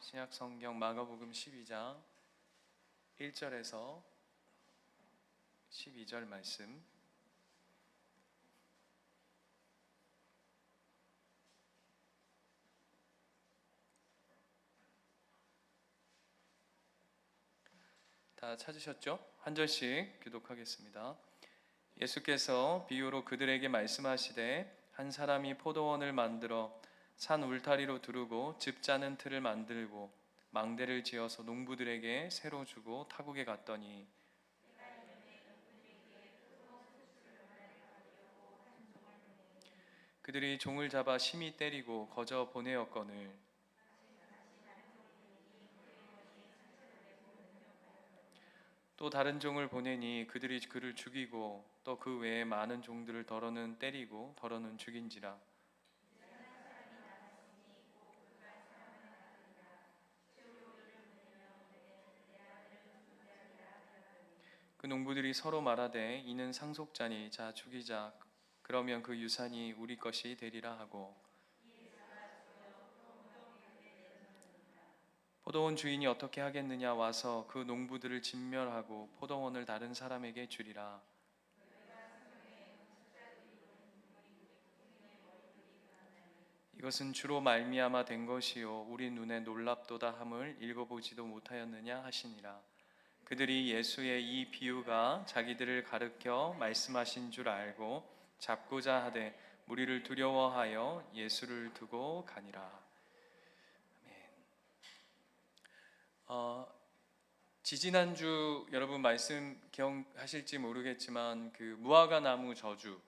신약 성경 마가복음 12장 1절에서 12절 말씀. 다 찾으셨죠? 한 절씩 교독하겠습니다. 예수께서 비유로 그들에게 말씀하시되 한 사람이 포도원을 만들어 산 울타리로 두르고 즙 짜는 틀을 만들고 망대를 지어서 농부들에게 새로 주고 타국에 갔더니 그들이 종을 잡아 심히 때리고 거저 보내었거늘 또 다른 종을 보내니 그들이 그를 죽이고 또 그 외에 많은 종들을 더러는 때리고 더러는 죽인지라. 그 농부들이 서로 말하되 이는 상속자니 자 죽이자 그러면 그 유산이 우리 것이 되리라 하고 포도원 주인이 어떻게 하겠느냐 와서 그 농부들을 진멸하고 포도원을 다른 사람에게 주리라. 이것은 주로 말미암아 된 것이요 우리 눈에 놀랍도다 함을 읽어보지도 못하였느냐 하시니라. 그들이 예수의 이 비유가 자기들을 가르켜 말씀하신 줄 알고 잡고자 하되 무리를 두려워하여 예수를 두고 가니라. 아멘. 지지난주 여러분 말씀 기억하실지 모르겠지만 그 무화과 나무 저주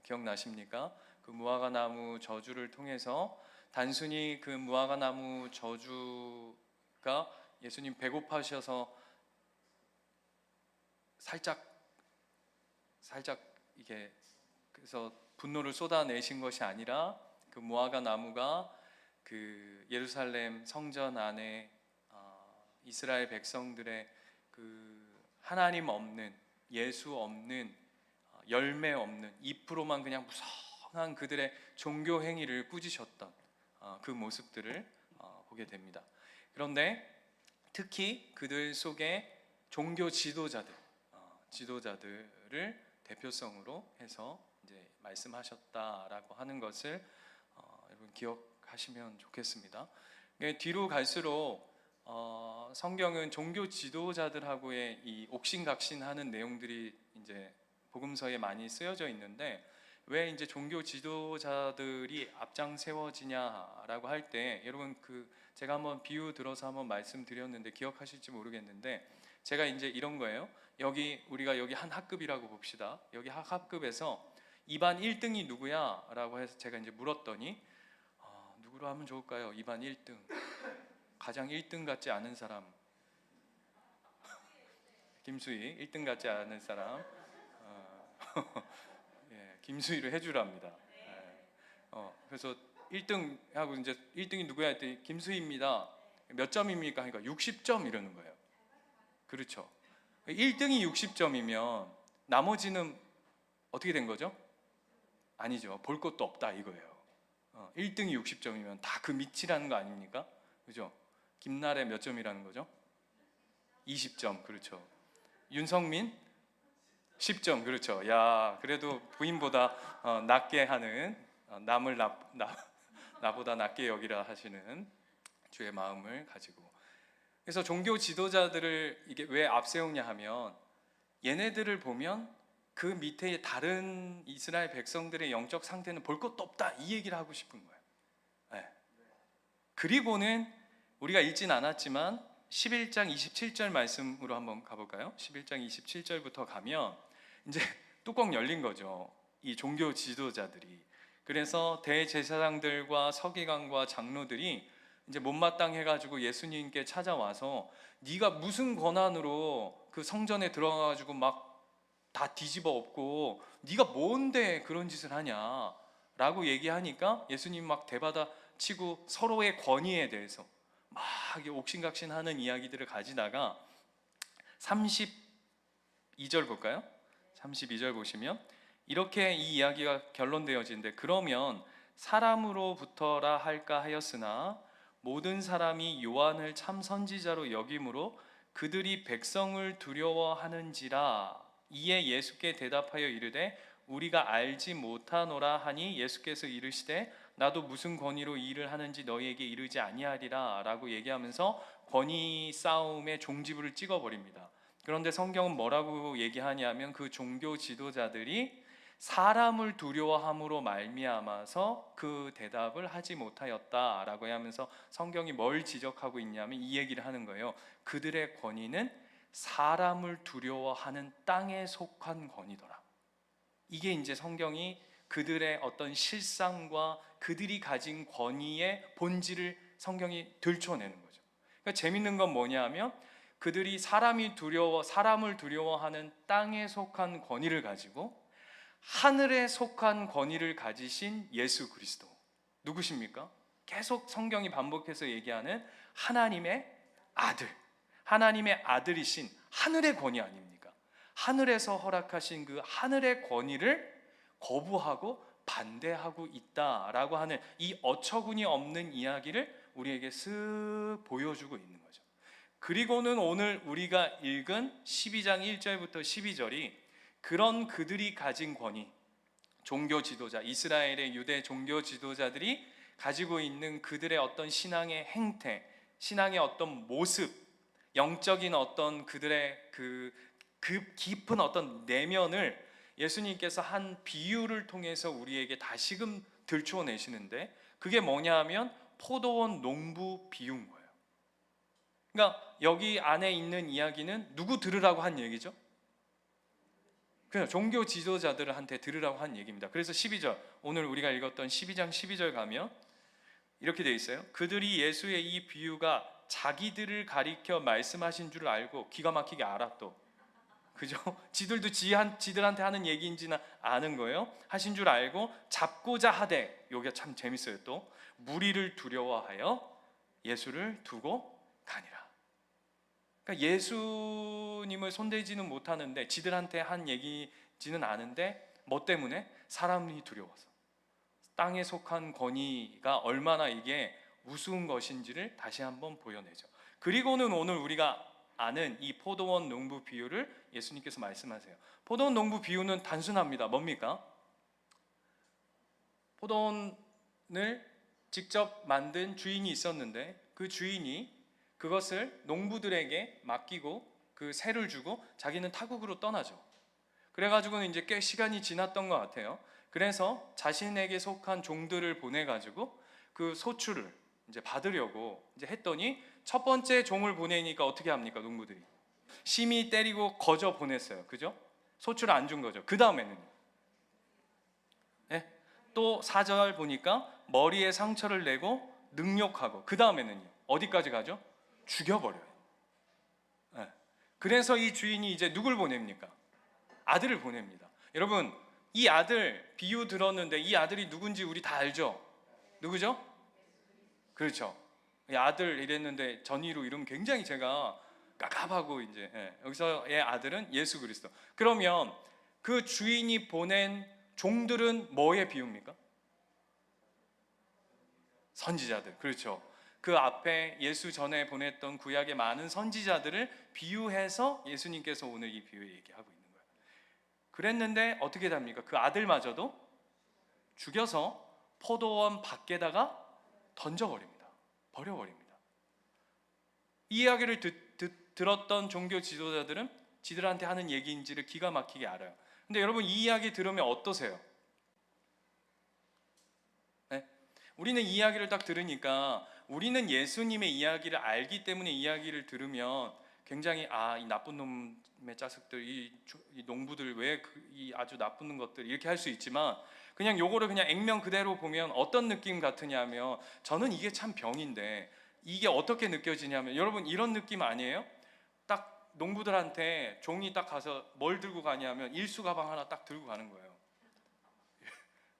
기억나십니까? 그 무화과 나무 저주를 통해서 단순히 그 무화과 나무 저주가 예수님 배고파셔서 살짝 이게 그래서 분노를 쏟아내신 것이 아니라 그 무화과 나무가 그 예루살렘 성전 안에 이스라엘 백성들의 그 하나님 없는 예수 없는 열매 없는 잎으로만 그냥 무성한 그들의 종교 행위를 꾸짖었던 그 모습들을 보게 됩니다. 그런데 특히 그들 속에 종교 지도자들을 대표성으로 해서 이제 말씀하셨다라고 하는 것을 여러분 기억하시면 좋겠습니다. 뒤로 갈수록 성경은 종교 지도자들하고의 이 옥신각신하는 내용들이 이제 복음서에 많이 쓰여져 있는데 왜 이제 종교 지도자들이 앞장 세워지냐라고 할 때 여러분 그 제가 한번 비유 들어서 한번 말씀드렸는데 기억하실지 모르겠는데 제가 이제 이런 거예요. 우리가 여기 한 학급이라고 봅시다. 여기 학급에서 2반 1등이 누구야? 라고 해서 제가 이제 물었더니 누구로 하면 좋을까요? 2반 1등 가장 1등 같지 않은 사람 김수희 1등 같지 않은 사람 예, 김수희를 해주랍니다. 예. 그래서 1등하고 이제 1등이 누구야 했더니 김수희입니다. 몇 점입니까? 하니까 60점 이러는 거예요. 그렇죠. 1등이 60점이면 나머지는 어떻게 된 거죠? 아니죠. 볼 것도 없다 이거예요. 1등이 60점이면 다 그 밑이라는 거 아닙니까? 그죠? 김나래 몇 점이라는 거죠? 20점. 그렇죠. 윤성민 10점. 그렇죠. 야, 그래도 부인보다 낮게 하는 남을 나보다 낮게 여기라 하시는 주의 마음을 가지고. 그래서 종교 지도자들을 이게 왜 앞세우냐 하면 얘네들을 보면 그 밑에 다른 이스라엘 백성들의 영적 상태는 볼 것도 없다 이 얘기를 하고 싶은 거예요. 네. 그리고는 우리가 읽진 않았지만 11장 27절 말씀으로 한번 가볼까요? 11장 27절부터 가면 이제 뚜껑 열린 거죠. 이 종교 지도자들이. 그래서 대제사장들과 서기관과 장로들이 이제 못마땅해가지고 예수님께 찾아와서 네가 무슨 권한으로 그 성전에 들어가가지고 막 다 뒤집어 엎고 네가 뭔데 그런 짓을 하냐 라고 얘기하니까 예수님 막 대받아 치고 서로의 권위에 대해서 막 옥신각신하는 이야기들을 가지다가 32절 볼까요? 32절 보시면 이렇게 이 이야기가 결론되어지는데 그러면 사람으로부터라 할까 하였으나 모든 사람이 요한을 참 선지자로 여김으로 그들이 백성을 두려워하는지라. 이에 예수께 대답하여 이르되 우리가 알지 못하노라 하니 예수께서 이르시되 나도 무슨 권위로 이 일을 하는지 너희에게 이르지 아니하리라 라고 얘기하면서 권위 싸움의 종지부를 찍어버립니다. 그런데 성경은 뭐라고 얘기하냐면 그 종교 지도자들이 사람을 두려워함으로 말미암아서 그 대답을 하지 못하였다라고 하면서 성경이 뭘 지적하고 있냐면 이 얘기를 하는 거예요. 그들의 권위는 사람을 두려워하는 땅에 속한 권위더라. 이게 이제 성경이 그들의 어떤 실상과 그들이 가진 권위의 본질을 성경이 들춰내는 거죠. 그러니까 재밌는 건 뭐냐면 그들이 사람을 두려워하는 땅에 속한 권위를 가지고 하늘에 속한 권위를 가지신 예수 그리스도 누구십니까? 계속 성경이 반복해서 얘기하는 하나님의 아들, 하나님의 아들이신 하늘의 권위 아닙니까? 하늘에서 허락하신 그 하늘의 권위를 거부하고 반대하고 있다라고 하는 이 어처구니 없는 이야기를 우리에게 쓱 보여주고 있는 거죠. 그리고는 오늘 우리가 읽은 12장 1절부터 12절이 그런 그들이 가진 권위, 종교 지도자, 이스라엘의 유대 종교 지도자들이 가지고 있는 그들의 어떤 신앙의 행태, 신앙의 어떤 모습, 영적인 어떤 그들의 그 깊은 어떤 내면을 예수님께서 한 비유를 통해서 우리에게 다시금 들춰내시는데 그게 뭐냐 하면 포도원 농부 비유인 거예요. 그러니까 여기 안에 있는 이야기는 누구 들으라고 한 얘기죠? 그냥 종교 지도자들한테 들으라고 한 얘기입니다. 그래서 12절, 오늘 우리가 읽었던 12장 12절 가면 이렇게 돼 있어요. 그들이 예수의 이 비유가 자기들을 가리켜 말씀하신 줄 알고 기가 막히게 알아 또. 그죠? 지들도 지들한테 하는 얘기인지는 아는 거예요. 하신 줄 알고 잡고자 하되, 여기가 참 재밌어요. 또 무리를 두려워하여 예수를 두고 가니라. 그러니까 예수님을 손대지는 못하는데 지들한테 한 얘기지는 않은데 뭐 때문에? 사람이 두려워서. 땅에 속한 권위가 얼마나 이게 우스운 것인지를 다시 한번 보여내죠. 그리고는 오늘 우리가 아는 이 포도원 농부 비유를 예수님께서 말씀하세요. 포도원 농부 비유는 단순합니다. 뭡니까? 포도원을 직접 만든 주인이 있었는데 그 주인이 그것을 농부들에게 맡기고 그 세를 주고 자기는 타국으로 떠나죠. 그래가지고는 이제 꽤 시간이 지났던 것 같아요. 그래서 자신에게 속한 종들을 보내가지고 그 소출을 이제 받으려고 이제 했더니 첫 번째 종을 보내니까 어떻게 합니까? 농부들이 심히 때리고 거저 보냈어요. 그죠? 소출 안 준 거죠. 그 다음에는 네? 또 4절 보니까 머리에 상처를 내고 능욕하고 그 다음에는 어디까지 가죠? 죽여버려요. 네. 그래서 이 주인이 이제 누굴 보냅니까? 아들을 보냅니다. 여러분 이 아들 비유 들었는데 이 아들이 누군지 우리 다 알죠? 누구죠? 그렇죠. 이 아들 이랬는데 전이로 이름 굉장히 제가 깝깝하고 이제 여기서의 아들은 예수 그리스도. 그러면 그 주인이 보낸 종들은 뭐에 비유입니까? 선지자들. 그렇죠. 그 앞에 예수 전에 보냈던 구약의 많은 선지자들을 비유해서 예수님께서 오늘 이 비유 얘기하고 있는 거예요. 그랬는데 어떻게 됩니까? 그 아들마저도 죽여서 포도원 밖에다가 던져버립니다. 버려버립니다. 이 이야기를 들었던 종교 지도자들은 지들한테 하는 얘기인지를 기가 막히게 알아요. 근데 여러분 이 이야기 들으면 어떠세요? 네? 우리는 이 이야기를 딱 들으니까 우리는 예수님의 이야기를 알기 때문에 이야기를 들으면 굉장히 이 나쁜 놈의 자식들, 이 농부들 왜 이 아주 나쁜 것들 이렇게 할 수 있지만 그냥 요거를 그냥 액면 그대로 보면 어떤 느낌 같으냐면 저는 이게 참 병인데 이게 어떻게 느껴지냐면 여러분 이런 느낌 아니에요? 딱 농부들한테 종이 딱 가서 뭘 들고 가냐면 일수 가방 하나 딱 들고 가는 거예요.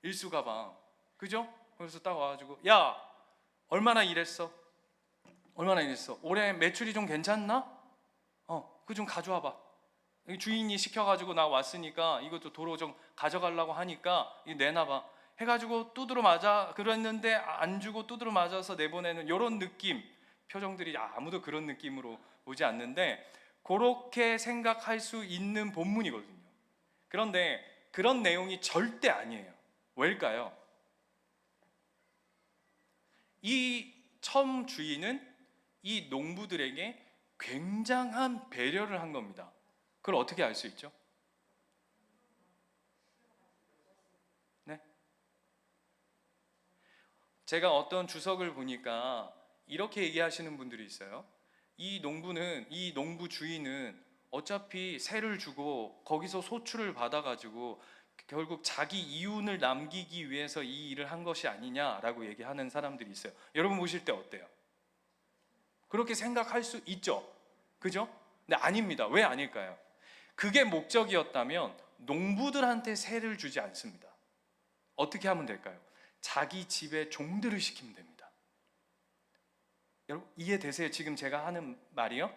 일수 가방. 그죠? 그래서 딱 와가지고 야 얼마나 일했어? 얼마나 일했어? 올해 매출이 좀 괜찮나? 그거 좀 가져와봐. 주인이 시켜가지고 나 왔으니까 이것도 도로 좀 가져가려고 하니까 이거 내놔봐. 해가지고 두드러 맞아 그랬는데 안 주고 두드러 맞아서 내보내는 이런 느낌, 표정들이 아무도 그런 느낌으로 오지 않는데 그렇게 생각할 수 있는 본문이거든요. 그런데 그런 내용이 절대 아니에요. 왜일까요? 이 처음 주인은 이 농부들에게 굉장한 배려를 한 겁니다. 그걸 어떻게 알 수 있죠? 네? 제가 어떤 주석을 보니까 이렇게 얘기하시는 분들이 있어요. 이 농부 주인은 어차피 세를 주고 거기서 소출을 받아가지고 결국 자기 이윤을 남기기 위해서 이 일을 한 것이 아니냐라고 얘기하는 사람들이 있어요. 여러분 보실 때 어때요? 그렇게 생각할 수 있죠. 그죠? 근데 아닙니다. 왜 아닐까요? 그게 목적이었다면 농부들한테 세를 주지 않습니다. 어떻게 하면 될까요? 자기 집에 종들을 시키면 됩니다. 여러분 이해되세요? 지금 제가 하는 말이요?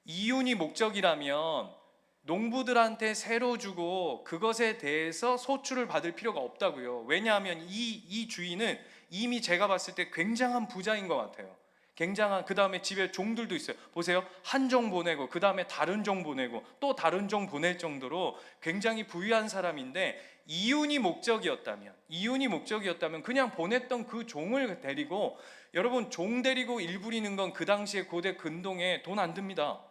이윤이 목적이라면 농부들한테 세로 주고 그것에 대해서 소출을 받을 필요가 없다고요. 왜냐하면 이 주인은 이미 제가 봤을 때 굉장한 부자인 것 같아요. 굉장한, 그 다음에 집에 종들도 있어요. 보세요. 한 종 보내고 그 다음에 다른 종 보내고 또 다른 종 보낼 정도로 굉장히 부유한 사람인데, 이윤이 목적이었다면 그냥 보냈던 그 종을 데리고, 여러분 종 데리고 일 부리는 건 그 당시에 고대 근동에 돈 안 듭니다.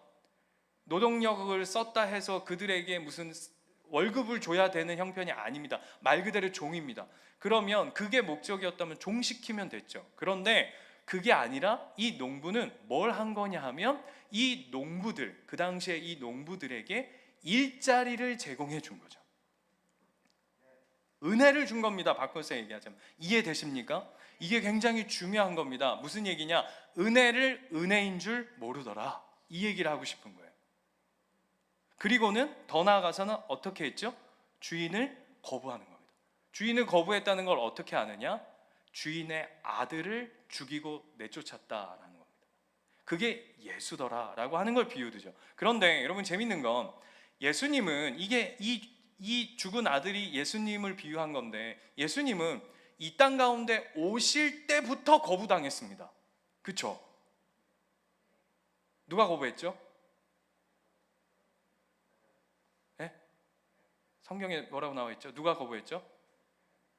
노동력을 썼다 해서 그들에게 무슨 월급을 줘야 되는 형편이 아닙니다. 말 그대로 종입니다. 그러면 그게 목적이었다면 종시키면 됐죠. 그런데 그게 아니라 이 농부는 뭘 한 거냐 하면 이 농부들, 그 당시에 이 농부들에게 일자리를 제공해 준 거죠. 은혜를 준 겁니다. 바꿔서 얘기하자면. 이해되십니까? 이게 굉장히 중요한 겁니다. 무슨 얘기냐? 은혜를 은혜인 줄 모르더라. 이 얘기를 하고 싶은 거예요. 그리고는 더 나아가서는 어떻게 했죠? 주인을 거부하는 겁니다. 주인을 거부했다는 걸 어떻게 아느냐? 주인의 아들을 죽이고 내쫓았다라는 겁니다. 그게 예수더라 라고 하는 걸 비유드죠. 그런데 여러분 재밌는 건, 예수님은 이 죽은 아들이 예수님을 비유한 건데, 예수님은 이 땅 가운데 오실 때부터 거부당했습니다. 그쵸? 누가 거부했죠? 네? 성경에 뭐라고 나와 있죠? 누가 거부했죠?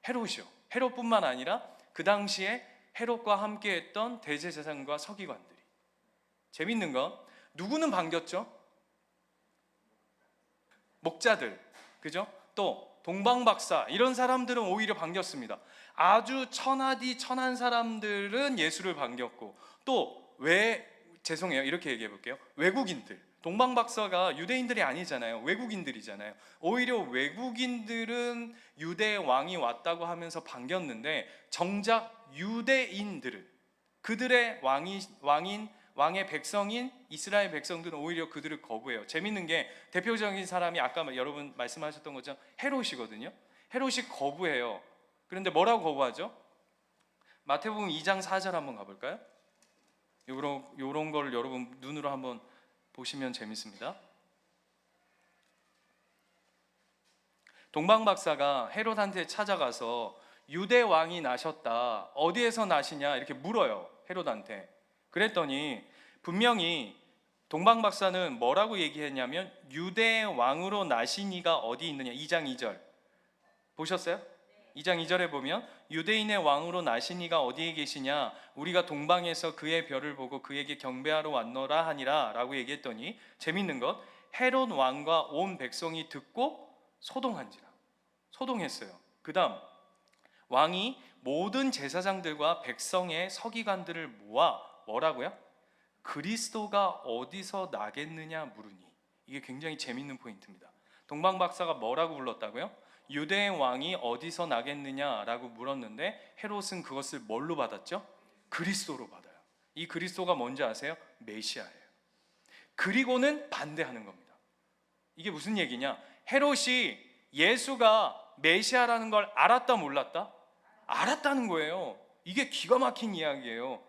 헤롯이요. 헤롯뿐만 아니라 그 당시에 헤롯과 함께 했던 대제사장과 서기관들이. 재밌는 건 누구는 반겼죠? 목자들, 그죠? 또 동방박사 이런 사람들은 오히려 반겼습니다. 아주 천하디 천한 사람들은 예수를 반겼고, 또 죄송해요, 이렇게 얘기해 볼게요. 외국인들, 동방박사가 유대인들이 아니잖아요. 외국인들이잖아요. 오히려 외국인들은 유대 왕이 왔다고 하면서 반겼는데, 정작 유대인들은, 그들의 왕의 백성인 이스라엘 백성들은 오히려 그들을 거부해요. 재밌는 게, 대표적인 사람이 아까 여러분 말씀하셨던 것처럼 헤롯이거든요. 헤롯이 거부해요. 그런데 뭐라고 거부하죠? 마태복음 2장 4절 한번 가볼까요? 요런 걸 여러분 눈으로 한번 보시면 재밌습니다. 동방박사가 헤롯한테 찾아가서 유대 왕이 나셨다, 어디에서 나시냐 이렇게 물어요, 헤롯한테. 그랬더니 분명히 동방박사는 뭐라고 얘기했냐면, 유대 왕으로 나신 이가 어디 있느냐. 2장 2절 보셨어요? 2장 2절에 보면 유대인의 왕으로 나신 이가 어디에 계시냐, 우리가 동방에서 그의 별을 보고 그에게 경배하러 왔노라 하니라 라고 얘기했더니, 재밌는 것, 헤롯 왕과 온 백성이 듣고 소동했어요. 그 다음 왕이 모든 제사장들과 백성의 서기관들을 모아 뭐라고요? 그리스도가 어디서 나겠느냐 물으니. 이게 굉장히 재밌는 포인트입니다. 동방박사가 뭐라고 불렀다고요? 유대의 왕이 어디서 나겠느냐라고 물었는데, 헤롯은 그것을 뭘로 받았죠? 그리스도로 받아요. 이 그리스도가 뭔지 아세요? 메시아예요. 그리고는 반대하는 겁니다. 이게 무슨 얘기냐? 헤롯이 예수가 메시아라는 걸 알았다 몰랐다? 알았다는 거예요. 이게 기가 막힌 이야기예요.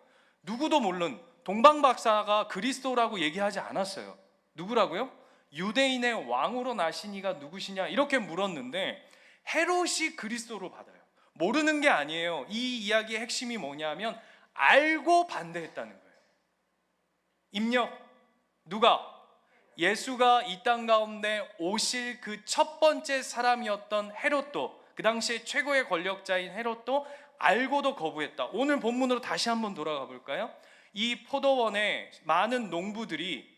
누구도 모르는, 동방박사가 그리스도라고 얘기하지 않았어요. 누구라고요? 유대인의 왕으로 나신 이가 누구시냐 이렇게 물었는데, 헤롯이 그리스도로 받아요. 모르는 게 아니에요. 이 이야기의 핵심이 뭐냐면 알고 반대했다는 거예요. 입력. 누가? 예수가 이 땅 가운데 오실 그 첫 번째 사람이었던 헤롯도, 그 당시에 최고의 권력자인 헤롯도 알고도 거부했다. 오늘 본문으로 다시 한번 돌아가 볼까요? 이 포도원에 많은 농부들이,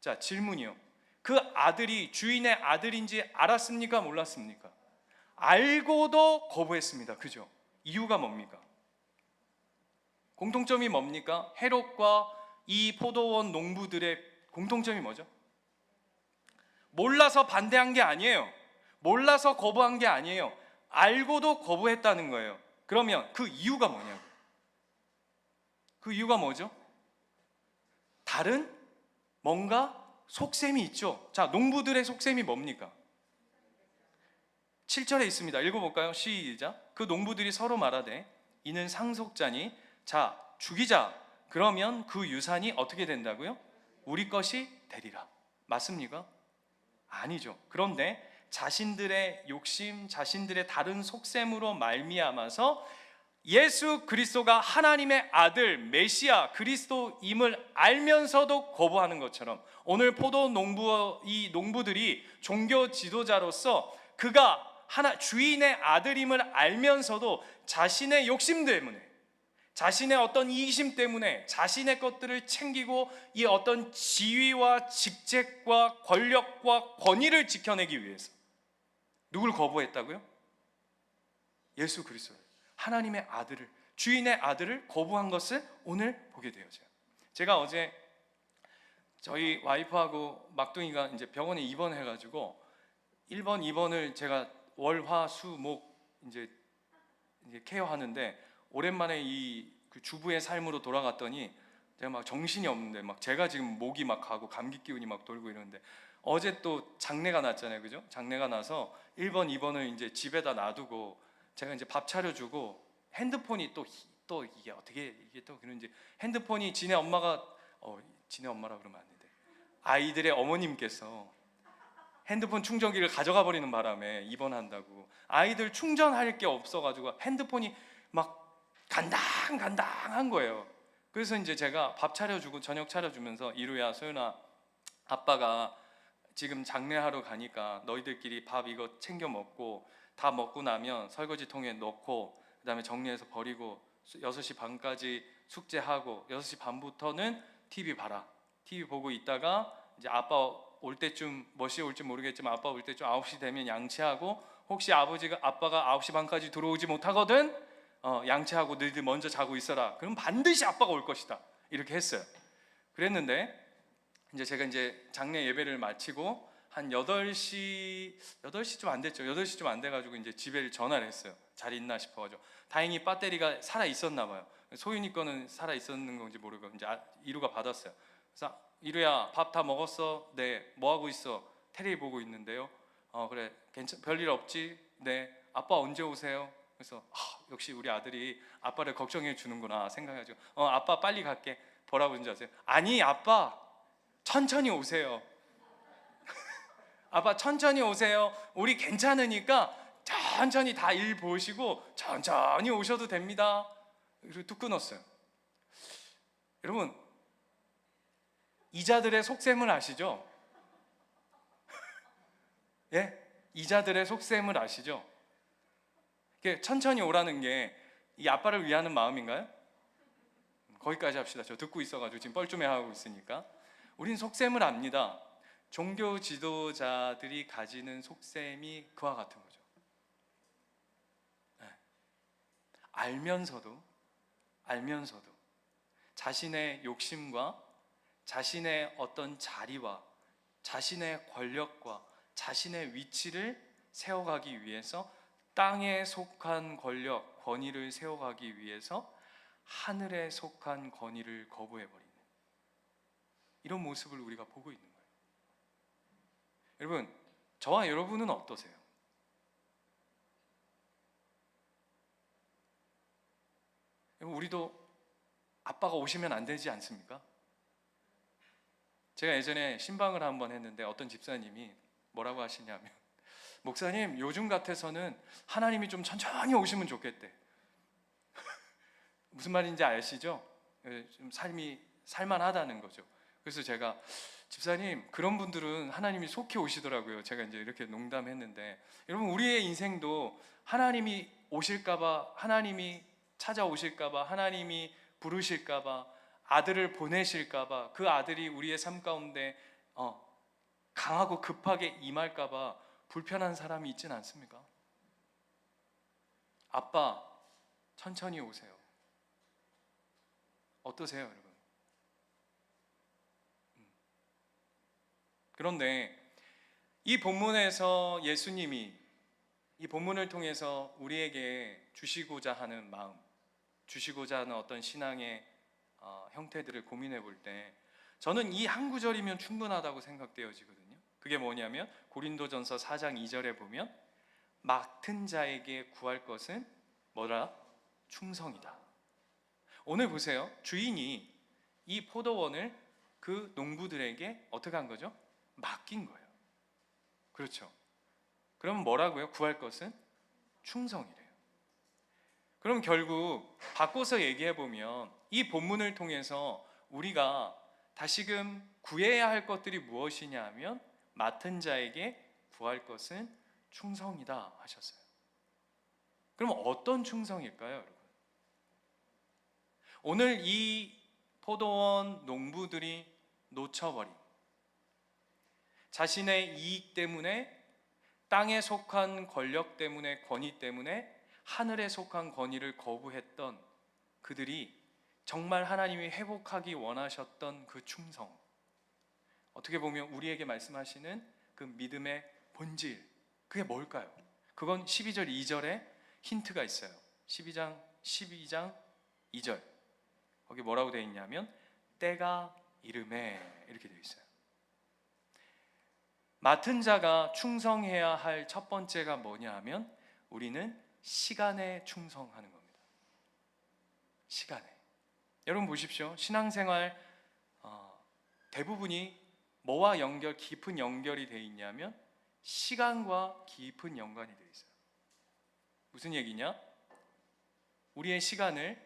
자, 질문이요. 그 아들이 주인의 아들인지 알았습니까? 몰랐습니까? 알고도 거부했습니다. 그죠? 이유가 뭡니까? 공통점이 뭡니까? 헤롯과 이 포도원 농부들의 공통점이 뭐죠? 몰라서 반대한 게 아니에요. 몰라서 거부한 게 아니에요. 알고도 거부했다는 거예요. 그러면 그 이유가 뭐냐고. 그 이유가 뭐죠? 다른 뭔가 속셈이 있죠. 자, 농부들의 속셈이 뭡니까? 7절에 있습니다. 읽어볼까요? 시작. 그 농부들이 서로 말하되 이는 상속자니 자 죽이자. 그러면 그 유산이 어떻게 된다고요? 우리 것이 되리라. 맞습니까? 아니죠. 그런데 자신들의 욕심, 자신들의 다른 속셈으로 말미암아서 예수 그리스도가 하나님의 아들 메시아 그리스도임을 알면서도 거부하는 것처럼 오늘 포도 농부, 이 농부들이 종교 지도자로서 그가 주인의 아들임을 알면서도 자신의 욕심 때문에, 자신의 어떤 이기심 때문에 자신의 것들을 챙기고 이 어떤 지위와 직책과 권력과 권위를 지켜내기 위해서 누굴 거부했다고요? 예수 그리스도를, 하나님의 아들을, 주인의 아들을 거부한 것을 오늘 보게 되어져요. 제가 어제 저희 와이프하고 막둥이가 이제 병원에 입원해가지고 1번, 2번을 제가 월, 화, 수, 목 이제 케어하는데 오랜만에 그 주부의 삶으로 돌아갔더니 제가 막 정신이 없는데 막 제가 지금 목이 막 가고 감기 기운이 막 돌고 이러는데 어제 또 장례가 났잖아요, 그죠? 장례가 나서 1번, 2번을 이제 집에다 놔두고 제가 이제 밥 차려주고 핸드폰이 또 이게 어떻게 이게 또 그런지 핸드폰이 지네 엄마가 지네 엄마라 그러면 안 되는데 아이들의 어머님께서 핸드폰 충전기를 가져가 버리는 바람에 입원한다고 아이들 충전할 게 없어가지고 핸드폰이 막 간당간당한 거예요. 그래서 이제 제가 밥 차려주고 저녁 차려주면서 이루야 소연아 아빠가 지금 장례하러 가니까 너희들끼리 밥 이거 챙겨 먹고 다 먹고 나면 설거지통에 넣고 그 다음에 정리해서 버리고 6시 반까지 숙제하고 6시 반부터는 TV 봐라. TV 보고 있다가 이제 아빠 올 때쯤 몇 시에 올지 모르겠지만 아빠 올 때쯤 9시 되면 양치하고 혹시 아빠가 9시 반까지 들어오지 못하거든 양치하고 너희들 먼저 자고 있어라. 그럼 반드시 아빠가 올 것이다. 이렇게 했어요. 그랬는데 이제 제가 이제 장례 예배를 마치고 한 8시 좀 안 됐죠. 8시 좀 안 돼가지고 이제 집에 전화를 했어요. 잘 있나 싶어가지고 다행히 배터리가 살아 있었나 봐요. 소윤이 거는 살아 있었는 건지 모르고 이제 이루가 받았어요. 그래서 이루야 밥 다 먹었어? 네. 뭐 하고 있어? 테레비 보고 있는데요. 그래 별일 없지? 네. 아빠 언제 오세요? 그래서 역시 우리 아들이 아빠를 걱정해 주는구나 생각해가지고 아빠 빨리 갈게. 뭐라고 그런지 아세요? 아니 아빠 천천히 오세요. 아빠 천천히 오세요. 우리 괜찮으니까 천천히 다 일 보시고 천천히 오셔도 됩니다. 그리고 뚝 끊었어요. 여러분 이자들의 속셈을 아시죠? 예? 이자들의 속셈을 아시죠? 천천히 오라는 게 이 아빠를 위하는 마음인가요? 거기까지 합시다. 저 듣고 있어가지고 지금 뻘쭘해하고 있으니까. 우린 속셈을 압니다. 종교 지도자들이 가지는 속셈이 그와 같은 거죠. 네. 알면서도 자신의 욕심과 자신의 어떤 자리와 자신의 권력과 자신의 위치를 세워가기 위해서 땅에 속한 권력, 권위를 세워가기 위해서 하늘에 속한 권위를 거부해버리는 이런 모습을 우리가 보고 있는 거예요. 여러분, 저와 여러분은 어떠세요? 우리도 아빠가 오시면 안 되지 않습니까? 제가 예전에 신방을 한번 했는데 어떤 집사님이 뭐라고 하시냐면 목사님, 요즘 같아서는 하나님이 좀 천천히 오시면 좋겠대. 무슨 말인지 아시죠? 좀 삶이 살만하다는 거죠. 그래서 제가, 집사님, 그런 분들은 하나님이 속히 오시더라고요. 제가 이제 이렇게 농담했는데, 여러분, 우리의 인생도 하나님이 오실까봐, 하나님이 찾아오실까봐, 하나님이 부르실까봐, 아들을 보내실까봐, 그 아들이 우리의 삶 가운데 강하고 급하게 임할까봐 불편한 사람이 있진 않습니까? 아빠, 천천히 오세요. 어떠세요, 여러분? 그런데 이 본문에서 예수님이 이 본문을 통해서 우리에게 주시고자 하는 마음, 주시고자 하는 어떤 신앙의 형태들을 고민해 볼 때, 저는 이 한 구절이면 충분하다고 생각되어지거든요. 그게 뭐냐면 고린도전서 4장 2절에 보면 맡은 자에게 구할 것은 뭐라? 충성이다. 오늘 보세요. 주인이 이 포도원을 그 농부들에게 어떻게 한 거죠? 맡긴 거예요. 그렇죠. 그럼 뭐라고요? 구할 것은 충성이래요. 그럼 결국 바꿔서 얘기해 보면 이 본문을 통해서 우리가 다시금 구해야 할 것들이 무엇이냐 하면 맡은 자에게 구할 것은 충성이다 하셨어요. 그럼 어떤 충성일까요, 여러분? 오늘 이 포도원 농부들이 놓쳐버린 자신의 이익 때문에, 땅에 속한 권력 때문에, 권위 때문에 하늘에 속한 권위를 거부했던 그들이 정말 하나님이 회복하기 원하셨던 그 충성, 어떻게 보면 우리에게 말씀하시는 그 믿음의 본질, 그게 뭘까요? 그건 12절 2절에 힌트가 있어요. 12장 2절, 거기 뭐라고 되어 있냐면 때가 이름에, 이렇게 되어 있어요. 맡은 자가 충성해야 할 첫 번째가 뭐냐 하면 우리는 시간에 충성하는 겁니다. 시간에. 여러분 보십시오. 신앙생활 대부분이 뭐와 깊은 연결이 되어 있냐면 시간과 깊은 연관이 되어 있어요. 무슨 얘기냐? 우리의 시간을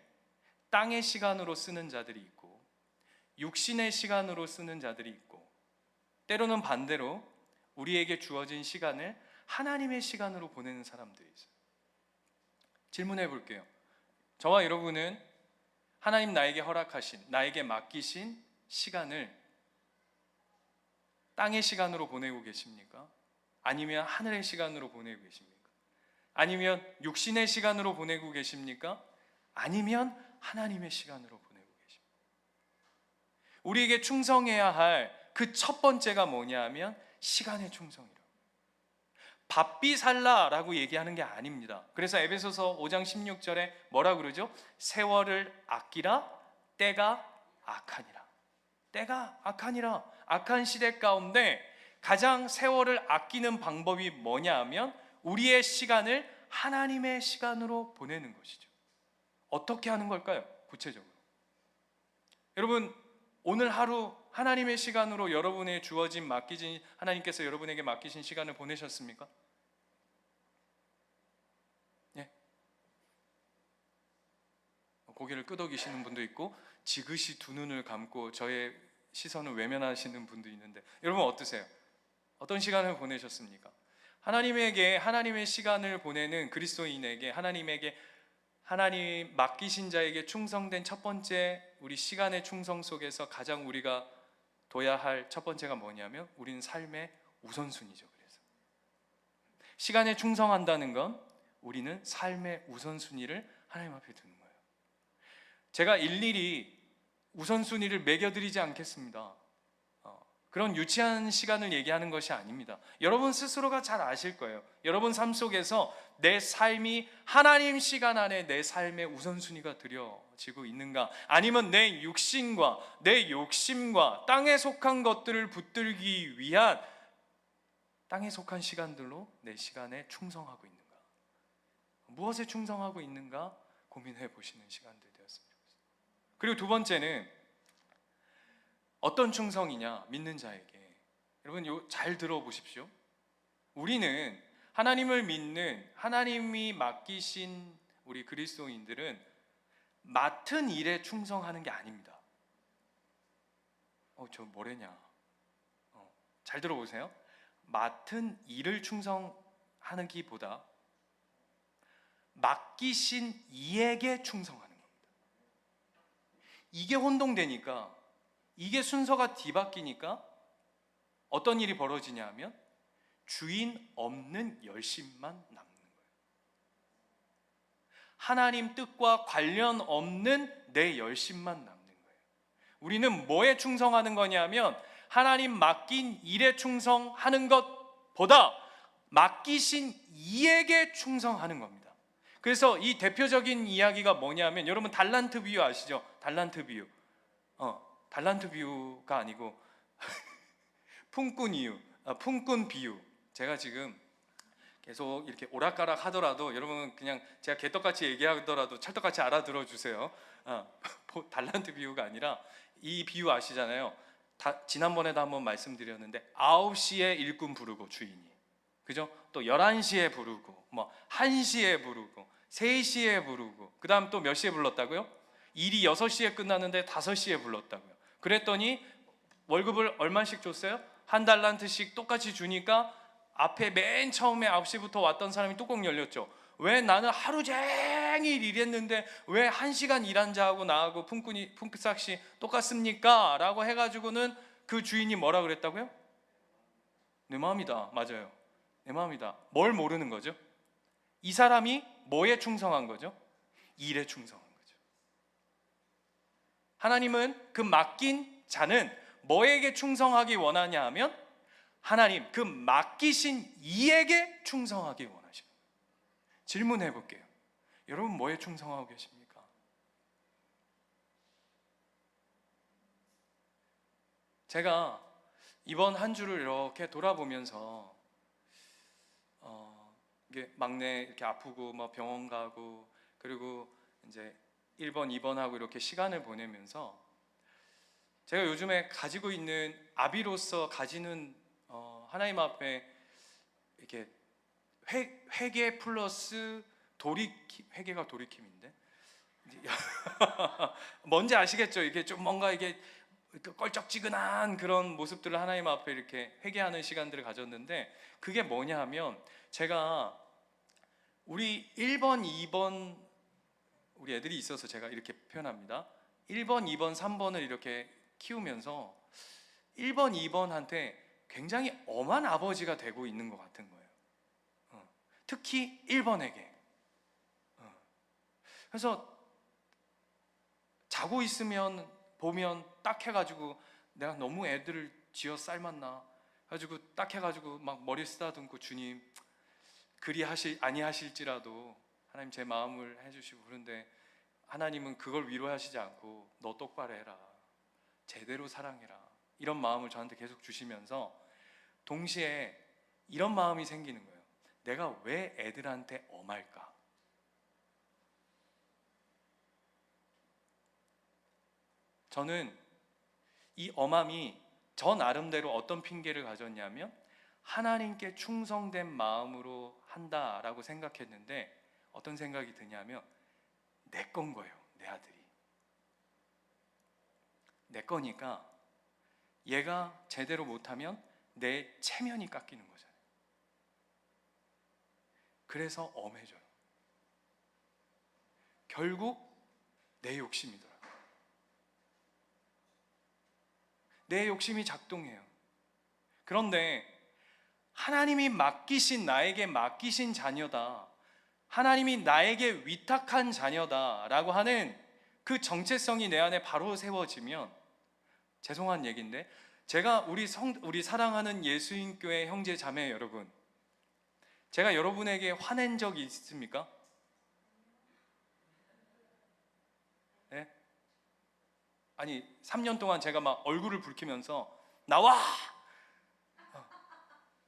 땅의 시간으로 쓰는 자들이 있고 육신의 시간으로 쓰는 자들이 있고, 때로는 반대로 우리에게 주어진 시간을 하나님의 시간으로 보내는 사람들이 있어요. 질문해 볼게요. 저와 여러분은 하나님 나에게 허락하신, 나에게 맡기신 시간을 땅의 시간으로 보내고 계십니까? 아니면 하늘의 시간으로 보내고 계십니까? 아니면 육신의 시간으로 보내고 계십니까? 아니면 하나님의 시간으로 보내고 계십니까? 우리에게 충성해야 할 그 첫 번째가 뭐냐 하면 시간의 충성이라고. 바삐 살라라고 얘기하는 게 아닙니다. 그래서 에베소서 5장 16절에 뭐라 그러죠? 세월을 아끼라, 때가 악하니라. 때가 악하니라. 악한 시대 가운데 가장 세월을 아끼는 방법이 뭐냐 하면 우리의 시간을 하나님의 시간으로 보내는 것이죠. 어떻게 하는 걸까요? 구체적으로. 여러분, 오늘 하루 하나님의 시간으로 여러분의 주어진, 맡기신, 하나님께서 여러분에게 맡기신 시간을 보내셨습니까? 예. 고개를 끄덕이시는 분도 있고 지그시 두 눈을 감고 저의 시선을 외면하시는 분도 있는데, 여러분 어떠세요? 어떤 시간을 보내셨습니까? 하나님에게, 하나님의 시간을 보내는 그리스도인에게, 하나님 맡기신 자에게 충성된 첫 번째, 우리 시간의 충성 속에서 가장 우리가 둬야 할 첫 번째가 뭐냐면 우리는 삶의 우선순위죠. 그래서 시간에 충성한다는 건 우리는 삶의 우선순위를 하나님 앞에 두는 거예요. 제가 일일이 우선순위를 매겨드리지 않겠습니다. 그런 유치한 시간을 얘기하는 것이 아닙니다. 여러분 스스로가 잘 아실 거예요. 여러분 삶 속에서 내 삶이 하나님 시간 안에 내 삶의 우선순위가 드려지고 있는가, 아니면 내 육신과 내 욕심과 땅에 속한 것들을 붙들기 위한 땅에 속한 시간들로 내 시간에 충성하고 있는가, 무엇에 충성하고 있는가 고민해 보시는 시간들 되었으면 좋겠습니다. 그리고 두 번째는 어떤 충성이냐? 믿는 자에게. 여러분 잘 들어보십시오. 우리는 하나님을 믿는, 하나님이 맡기신 우리 그리스도인들은 맡은 일에 충성하는 게 아닙니다. 저 뭐래냐? 잘 들어보세요. 맡은 일을 충성하기보다 맡기신 이에게 충성하는 겁니다. 이게 혼동되니까, 이게 순서가 뒤바뀌니까 어떤 일이 벌어지냐 하면 주인 없는 열심만 남는 거예요. 하나님 뜻과 관련 없는 내 열심만 남는 거예요. 우리는 뭐에 충성하는 거냐면 하나님 맡긴 일에 충성하는 것보다 맡기신 이에게 충성하는 겁니다. 그래서 이 대표적인 이야기가 뭐냐면, 여러분 달란트 비유 아시죠? 달란트 비유. 달란트 비유가 아니고 품꾼 비유. 제가 지금 계속 이렇게 오락가락 하더라도 여러분 그냥 제가 개떡같이 얘기하더라도 찰떡같이 알아들어 주세요. 달란트 비유가 아니라 이 비유 아시잖아요. 지난번에도 한번 말씀드렸는데 9시에 일꾼 부르고 주인이, 그죠? 또 11시에 부르고, 뭐 1시에 부르고, 3시에 부르고, 그 다음 또 몇 시에 불렀다고요? 일이 6시에 끝나는데 5시에 불렀다고요. 그랬더니 월급을 얼마씩 줬어요? 한 달란트씩 똑같이 주니까 앞에 맨 처음에 9시부터 왔던 사람이 뚜껑 열렸죠. 왜 나는 하루 종일 일했는데 왜 1시간 일한 자하고 나하고 품삯이 똑같습니까? 라고 해가지고는 그 주인이 뭐라 그랬다고요? 내 마음이다. 맞아요. 내 마음이다. 뭘 모르는 거죠? 이 사람이 뭐에 충성한 거죠? 일에 충성한 거죠. 하나님은 그 맡긴 자는 뭐에게 충성하기 원하냐 하면 하나님 그 맡기신 이에게 충성하기 원하십니다. 질문해 볼게요. 여러분 뭐에 충성하고 계십니까? 제가 이번 한 주를 이렇게 돌아보면서 이게 막내 이렇게 아프고 뭐 병원 가고, 그리고 이제 1번, 2번 하고 이렇게 시간을 보내면서 제가 요즘에 가지고 있는, 아비로서 가지는 하나님 앞에 이렇게 회개 플러스 돌이킴, 회개가 돌이킴인데 뭔지 아시겠죠? 이게 좀 뭔가 이게 껄쩍지근한 그런 모습들을 하나님 앞에 이렇게 회개하는 시간들을 가졌는데, 그게 뭐냐 하면 제가 우리 1번, 2번 우리 애들이 있어서 제가 이렇게 표현합니다. 1번, 2번, 3번을 이렇게 키우면서 1번, 2번한테 굉장히 엄한 아버지가 되고 있는 것 같은 거예요. 특히 1번에게. 그래서 자고 있으면 보면 딱 해가지고 내가 너무 애들을 쥐어 삶았나 가지고 딱 해가지고 막 머리 쓰다듬고, 주님 그리 아니하실지라도 하나님 제 마음을 해주시고, 그런데 하나님은 그걸 위로하시지 않고 너 똑바로 해라, 제대로 사랑해라, 이런 마음을 저한테 계속 주시면서 동시에 이런 마음이 생기는 거예요. 내가 왜 애들한테 엄할까? 저는 이 엄함이 저 나름대로 어떤 핑계를 가졌냐면 하나님께 충성된 마음으로 한다라고 생각했는데, 어떤 생각이 드냐면 내 건 거예요. 내 아들이 내 거니까 얘가 제대로 못하면 내 체면이 깎이는 거잖아요. 그래서 엄해져요. 결국 내 욕심이더라고요. 내 욕심이 작동해요. 그런데 하나님이 나에게 맡기신 자녀다, 하나님이 나에게 위탁한 자녀다 라고 하는 그 정체성이 내 안에 바로 세워지면, 죄송한 얘기인데 제가 우리 사랑하는 예수인교회 형제 자매 여러분, 제가 여러분에게 화낸 적이 있습니까? 네? 아니 3년 동안 제가 막 얼굴을 붉히면서 나와!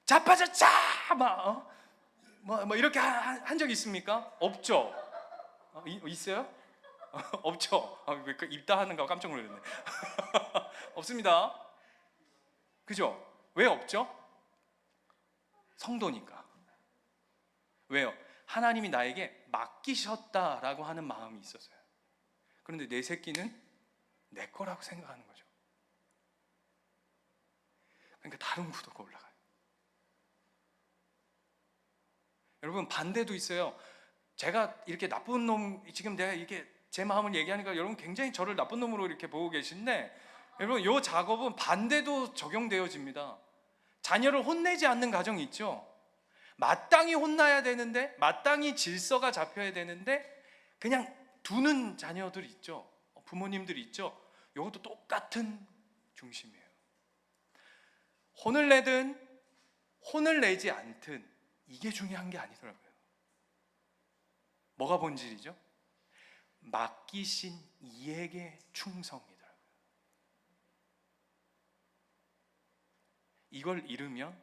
자빠졌자! 뭐 이렇게 한 적 있습니까? 없죠? 있어요? 없죠? 왜 입다 하는 거 깜짝 놀랐네. 없습니다. 그죠? 왜 없죠? 성도니까. 왜요? 하나님이 나에게 맡기셨다라고 하는 마음이 있어서요. 그런데 내 새끼는 내 거라고 생각하는 거죠. 그러니까 다른 구도가 올라가요. 여러분, 반대도 있어요. 제가 이렇게 나쁜 놈, 지금 내가 이게 제 마음을 얘기하니까 여러분 굉장히 저를 나쁜 놈으로 이렇게 보고 계신데, 여러분 이 작업은 반대도 적용되어집니다. 자녀를 혼내지 않는 가정이 있죠. 마땅히 혼나야 되는데, 마땅히 질서가 잡혀야 되는데 그냥 두는 자녀들 있죠. 부모님들 있죠. 이것도 똑같은 중심이에요. 혼을 내든 혼을 내지 않든 이게 중요한 게 아니더라고요. 뭐가 본질이죠? 맡기신 이에게 충성이더라고요. 이걸 잃으면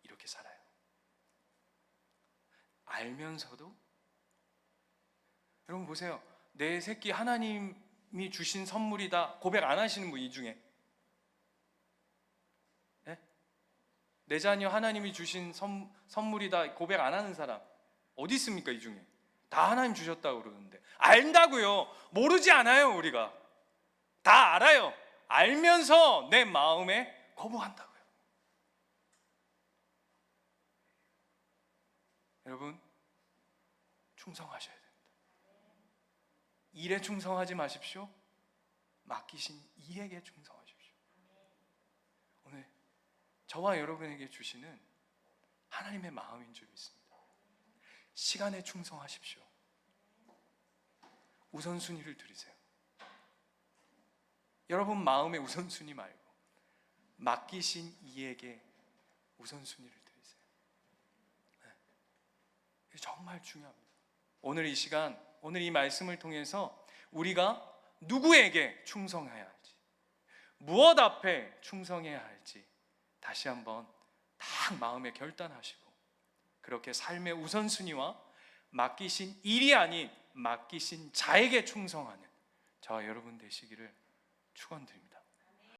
이렇게 살아요. 알면서도, 여러분 보세요. 내 새끼 하나님이 주신 선물이다 고백 안 하시는 분 이 중에, 네? 내 자녀 하나님이 주신 선물이다 고백 안 하는 사람 어디 있습니까? 이 중에 다 하나님 주셨다고 그러는데, 안다고요. 모르지 않아요. 우리가 다 알아요. 알면서 내 마음에 거부한다고요. 여러분, 충성하셔야 됩니다. 일에 충성하지 마십시오. 맡기신 이에게 충성하십시오. 오늘 저와 여러분에게 주시는 하나님의 마음인 줄 믿습니다. 시간에 충성하십시오. 우선순위를 드리세요. 여러분 마음의 우선순위 말고 맡기신 이에게 우선순위를 드리세요. 네. 정말 중요합니다. 오늘 이 시간, 오늘 이 말씀을 통해서 우리가 누구에게 충성해야 할지, 무엇 앞에 충성해야 할지 다시 한번 딱 마음에 결단하시고, 그렇게 삶의 우선순위와 맡기신 일이 아닌 맡기신 자에게 충성하는 저와 여러분 되시기를 축원드립니다.